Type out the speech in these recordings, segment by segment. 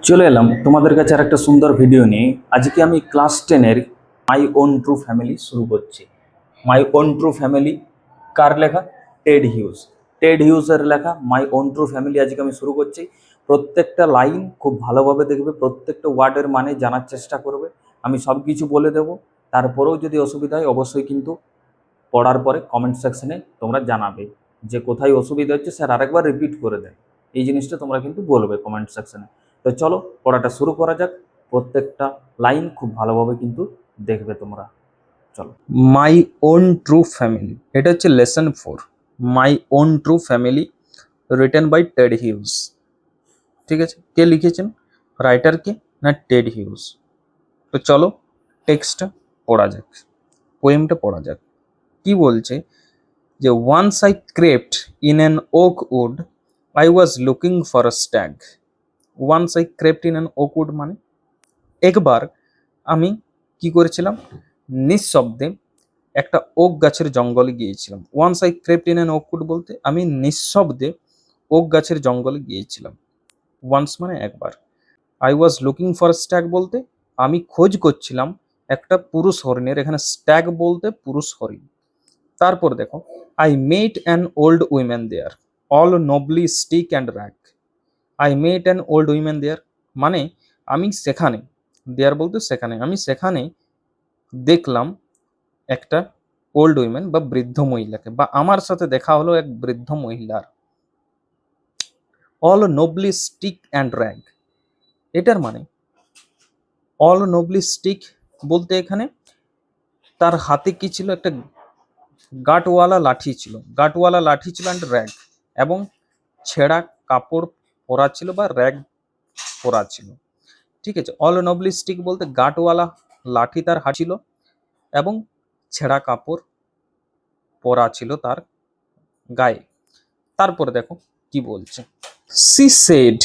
চলে এলাম তোমাদের কাছে আর একটা সুন্দর ভিডিও নিয়ে। আজকে আমি ক্লাস 10-এর মাই ওন ট্রু ফ্যামিলি শুরু করছি। মাই ওন ট্রু ফ্যামিলি কার লেখা? Ted huge. টেড হিউজের লেখা মাই ওন ট্রু ফ্যামিলি আজকে আমি শুরু করছি। প্রত্যেকটা লাইন খুব ভালোভাবে দেখবে, প্রত্যেকটা ওয়ার্ডের মানে জানার চেষ্টা করবে। আমি সব কিছু বলে দেবো, তারপরেও যদি অসুবিধা হয় অবশ্যই কিন্তু পড়ার পরে কমেন্ট সেকশনে তোমরা জানাবে যে কোথায় অসুবিধা হচ্ছে, স্যার আরেকবার রিপিট করে দেন। এই জিনিসটা তোমরা কিন্তু বলবে কমেন্ট সেকশনে। তো চলো পড়াটা শুরু করা যাক। প্রত্যেকটা লাইন খুব ভালোভাবে কিন্তু দেখবে তোমরা। চলো, মাই ওন ট্রু ফ্যামিলি, এটা হচ্ছে lesson 4। My own true family written by Ted Hughes. ঠিক আছে, কে লিখেছেন? রাইটার কে? না টেড হিউজ। তো চলো টেক্সটটা পড়া যাক, পোয়েমটা পড়া যাক। কি বলছে যে once I crept in an oak wood, I was looking for a stag. Once I crept in an oak wood মানে একবার আমি কি করেছিলাম? নিঃশব্দে একটা ওক গাছের জঙ্গলে গিয়েছিলাম। Once I crept in an oak wood বলতে আমি নিঃশব্দে ওক গাছের জঙ্গলে গিয়েছিলাম। ওয়ান্স মানে একবার। I was looking for stag বলতে আমি খোঁজ করছিলাম একটা পুরুষ হরিণের। এখানে স্ট্যাগ বলতে পুরুষ হরিণ। তারপর দেখো, I met an old women there, all knobbly stick and rag. I met an old women there মানে আমি সেখানে, দেয়ার বলতে সেখানে, আমি সেখানে দেখলাম একটা ওল্ড উইমেন বা বৃদ্ধ মহিলাকে, বা আমার সাথে দেখা হলো এক বৃদ্ধ মহিলার। All knobbly stick and rag, এটার মানে অল নবলি স্টিক বলতে এখানে তার হাতে কি ছিল? একটা গাঁটওয়ালা লাঠি ছিল, গাঁটওয়ালা লাঠি ছিল অ্যান্ড র্যাগ, এবং ছেঁড়া কাপড় পরা ছিল বা র্যাগ পরা ছিল। ঠিক আছে, অল নবলি স্টিক বলতে গাঁটওয়ালা লাঠি তার হাতে ছিল এবং ছেঁড়া কাপড় পরা ছিল তার গায়ে। তারপরে দেখো কি বলছে। She said,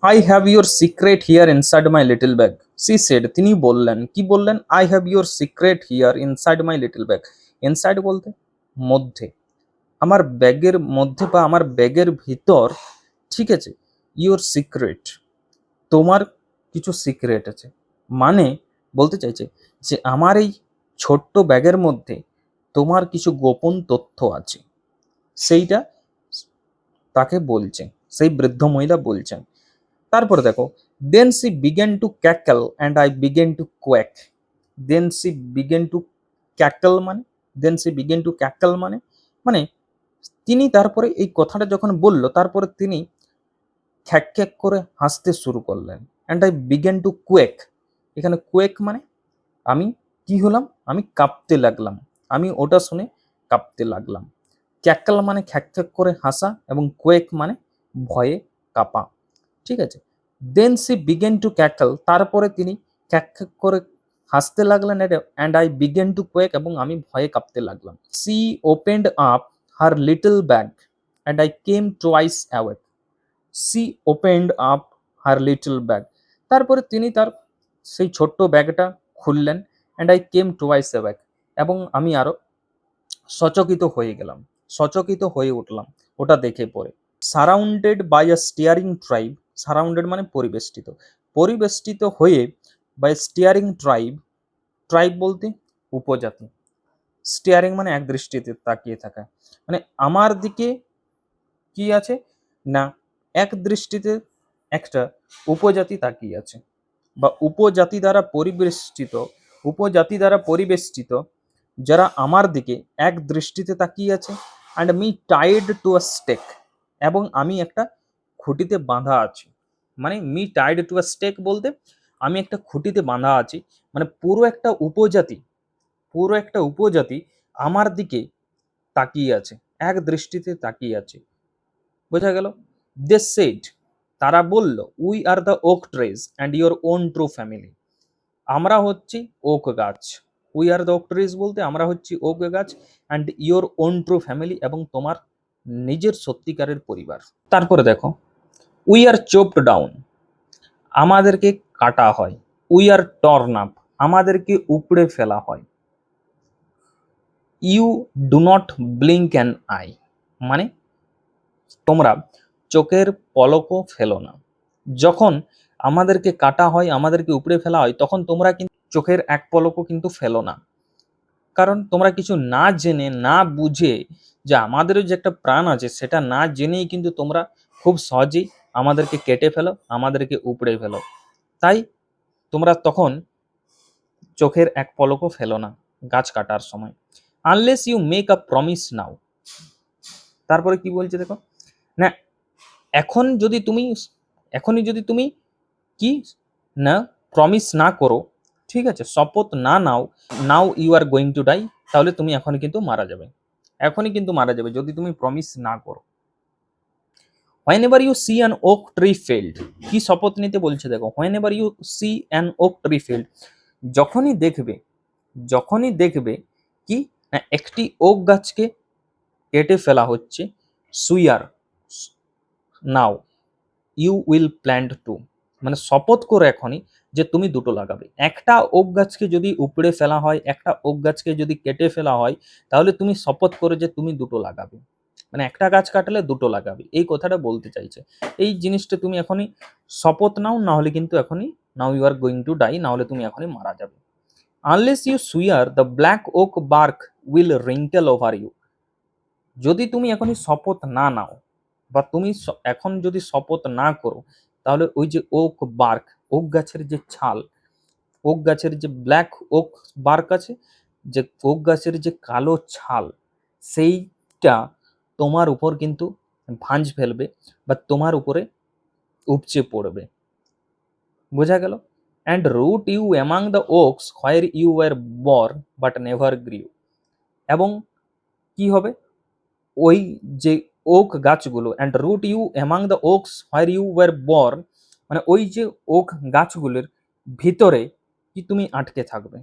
I have your secret here inside my little bag. She said, তিনি বললেন, কি বললেন? I have your secret here inside my little bag. Inside বলতে মধ্যে, আমার ব্যাগের মধ্যে বা আমার ব্যাগের ভিতর। ঠিক আছে, ইউর সিক্রেট, তোমার কিছু সিক্রেট আছে, মানে বলতে চাইছে যে আমার এই ছোট্ট ব্যাগের মধ্যে তোমার কিছু গোপন তথ্য আছে, সেইটা তাকে বলছেন, সেই বৃদ্ধ মহিলা বলছেন। তারপরে দেখো, then she began to cackle and I began to quack. Then she began to cackle মানে, then she began to cackle মানে মানে তিনি তারপরে এই কথাটা যখন বলল, তারপরে তিনি খ্যাক খ্যাক করে হাসতে শুরু করলেন। And I began to quake, এখানে কোয়েক মানে আমি কি হলাম? আমি কাঁপতে লাগলাম, আমি ওটা শুনে কাঁপতে লাগলাম। ক্যাকল মানে খ্যাক খ্যাক করে হাসা, এবং কোয়েক মানে ভয়ে কাঁপা। ঠিক আছে, then she began to cackle, তারপরে তিনি খ্যাক খ্যাক করে হাসতে লাগলেন, and I began to quake, এবং আমি ভয়ে কাঁপতে লাগলাম। She opened up her little bag and I came twice awake. She opened up her little bag, তারপরে তিনি তার সেই ছোট্ট ব্যাগটা খুললেন। And I came twice awake, এবং আমি আরো সচকিত হয়ে গেলাম, সচকিত হয়ে উঠলাম ওটা দেখে পড়ে। Surrounded by a staring tribe, surrounded মানে পরিবেষ্টিত, পরিবেষ্টিত হয়ে বাই স্টিয়ারিং ট্রাইব, ট্রাইব বলতে উপজাতি, স্টিয়ারিং মানে এক দৃষ্টিতে তাকিয়ে থাকা, মানে আমার দিকে কি আছে না, এক দৃষ্টিতে একটা উপজাতি তাকিয়ে আছে, বা উপজাতি দ্বারা পরিবেষ্টিত, উপজাতি দ্বারা পরিবেষ্টিত যারা আমার দিকে এক দৃষ্টিতে তাকিয়ে আছে। And me tied to a stake, এবং আমি একটা খুঁটিতে বাঁধা আছি। মানে me tied to a stake বলতে আমি একটা খুঁটিতে বাঁধা আছি, মানে পুরো একটা উপজাতি, পুরো একটা উপজাতি আমার দিকে তাকিয়ে আছে, এক দৃষ্টিতে তাকিয়ে আছে। বোঝা গেল? দে সেড, তারা বলল, we are the oak trees and your own true family, আমরা হচ্ছি ওক গাছ। We are the oak trees বলতে আমরা হচ্ছি ওক গাছ, and your own true family, এবং তোমার নিজের সত্যিকারের পরিবার। তারপরে দেখো, উই আর চোপড ডাউন, আমাদেরকে কাটা হয়। উই আর টর্ন আপ, আমাদেরকে উপড়ে ফেলা হয়। You do not blink an eye, মানে তোমরা চোখের পলকও ফেলো না। যখন আমাদেরকে কাটা হয়, আমাদেরকে উপড়ে ফেলা হয়, তখন তোমরা কিন্তু চোখের এক পলকও কিন্তু ফেলো না। কারণ তোমরা কিছু না জেনে না বুঝে যে আমাদেরও যে একটা প্রাণ আছে সেটা না জেনেই কিন্তু তোমরা খুব সহজেই আমাদেরকে কেটে ফেলো, আমাদেরকে উপড়ে ফেলো। তাই তোমরা তখন চোখের এক পলকও ফেলো না গাছ কাটার সময়, unless you make a promise now. তারপরে কি বলছে দেখো না, এখন যদি তুমি এখনই যদি তুমি কি না প্রমিস না করো, ঠিক আছে, শপথ না নাও, now you are going to die, তাহলে তুমি এখনই কিন্তু মারা যাবে, এখনই কিন্তু মারা যাবে যদি তুমি প্রমিস না করো। whenever you see an oak tree felled, কি শপথ নিতে বলছে দেখো, whenever you see an oak tree felled, যখনই দেখবে, যখনই দেখবে কি না একটি ওক গাছকে কেটে ফেলা হচ্ছে, swear now you will plant two, মানে শপথ করে এখনই যে তুমি দুটো লাগাবে। একটা ওক গাছকে যদি উপড়ে ফেলা হয়, একটা ওক গাছকে যদি কেটে ফেলা হয়, তাহলে তুমি শপথ করে যে তুমি দুটো লাগাবে, মানে একটা গাছ কাটলে দুটো লাগাবে, এই কথাটা বলতে চাইছে। এই জিনিসটা তুমি এখনই শপথ নাও, না হলে কিন্তু এখনই now you are going to die, না হলে তুমি এখনই মারা যাবে। Unless you swear the black oak bark will wrinkle over you, যদি তুমি এখনই শপথ না নাও বা তুমি এখন যদি শপথ না করো, তাহলে ওই যে ওক বার্ক, ওক গাছের যে ছাল, ওক গাছের যে ব্ল্যাক ওক বার্ক আছে, যে ওক গাছের যে কালো ছাল, সেইটা তোমার উপর কিন্তু ভাঁজ ফেলবে বা তোমার উপরে উপচে পড়বে। বোঝা গেল? And root you among the oaks where you were born but never grew, এবং কি হবে ওই যে ওক গাছগুলো, and root you among the oaks where you were born, মানে ওই যে ওক গাছগুলোর ভিতরে কি তুমি আটকে থাকবে,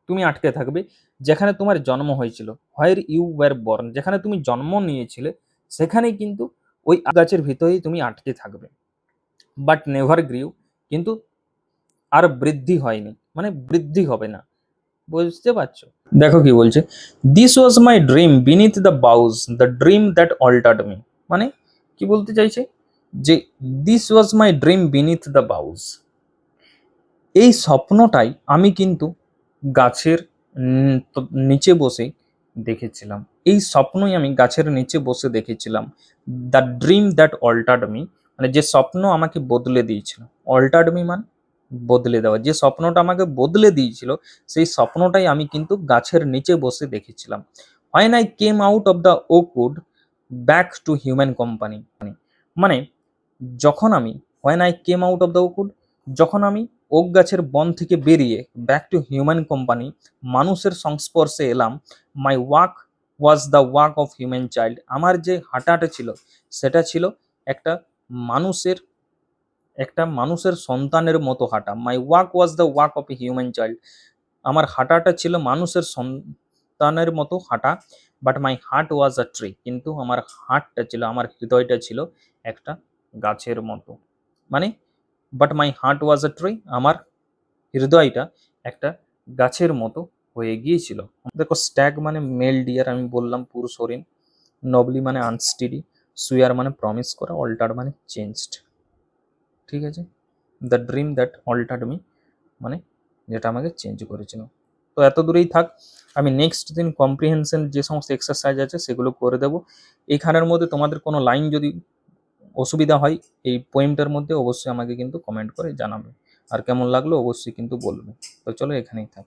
তুমি আটকে থাকবে যেখানে তোমার জন্ম হয়েছিল, হোয়ার ইউ ওয়ার বর্ন, যেখানে তুমি জন্ম নিয়েছিলে সেখানেই কিন্তু ওই গাছের ভিতরেই তুমি আটকে থাকবে। বাট নেভার গ্রিউ, কিন্তু আর বৃদ্ধি হয়নি, মানে বৃদ্ধি হবে না। বুঝতে পারছো? দেখো কি বলছে, this was my dream beneath the boughs, the dream that altered me, মানে কি বলতে চাইছে যে this was my dream beneath the boughs, এই স্বপ্নটাই আমি কিন্তু গাছের নিচে বসে দেখেছিলাম, এই স্বপ্নই আমি গাছের নিচে বসে দেখেছিলাম। The dream that altered me, মানে যে স্বপ্ন আমাকে বদলে দিয়েছিল, অল্টার্ড মি মানে বদলে দেওয়া, যে স্বপ্নটা আমাকে বদলে দিয়েছিল সেই স্বপ্নটাই আমি কিন্তু গাছের নিচে বসে দেখেছিলাম। When I came out of the Oakwood back to human company, মানে যখন আমি, when I came out of the Oakwood, যখন আমি ওক গাছের বন থেকে বেরিয়ে ব্যাক টু হিউম্যান কোম্পানি, মানুষের সংস্পর্শে এলাম, my walk was the walk of human child, আমার যে হাঁটাটা ছিল সেটা ছিল একটা মানুষের, একটা মানুষের সন্তানের মতো হাঁটা। My walk was the walk of a human child, আমার হাঁটাটা ছিল মানুষের সন্তানের মতো হাঁটা। But my heart was a tree, কিন্তু আমার হার্টটা ছিল, আমার হৃদয়টা ছিল একটা গাছের মতো, মানে but my heart was a tree, আমার হৃদয়টা একটা গাছের মতো হয়ে গিয়েছিল। দেখো স্ট্যাগ মানে মেল ডিয়ার, আমি বললাম পুরুষ হরিণ, নবলি মানে আনস্টিডি, সুয়ার মানে প্রমিস করা, অল্টার মানে চেঞ্জড। ঠিক আছে, the dream that altered me, মানে যেটা আমাকে চেঞ্জ করেছিল। তো এত দূরেই থাক, আমি নেক্সট দিন কম্প্রিহেনশন যে সমস্ত এক্সারসাইজ আছে সেগুলো করে দেবো। এইখানের মধ্যে তোমাদের কোনো লাইন যদি অসুবিধা হয় এই পোয়েমটার মধ্যে, অবশ্যই আমাকে কিন্তু কমেন্ট করে জানাবে, আর কেমন লাগলো অবশ্যই কিন্তু বলবে। তো চলো এখানেই থাক।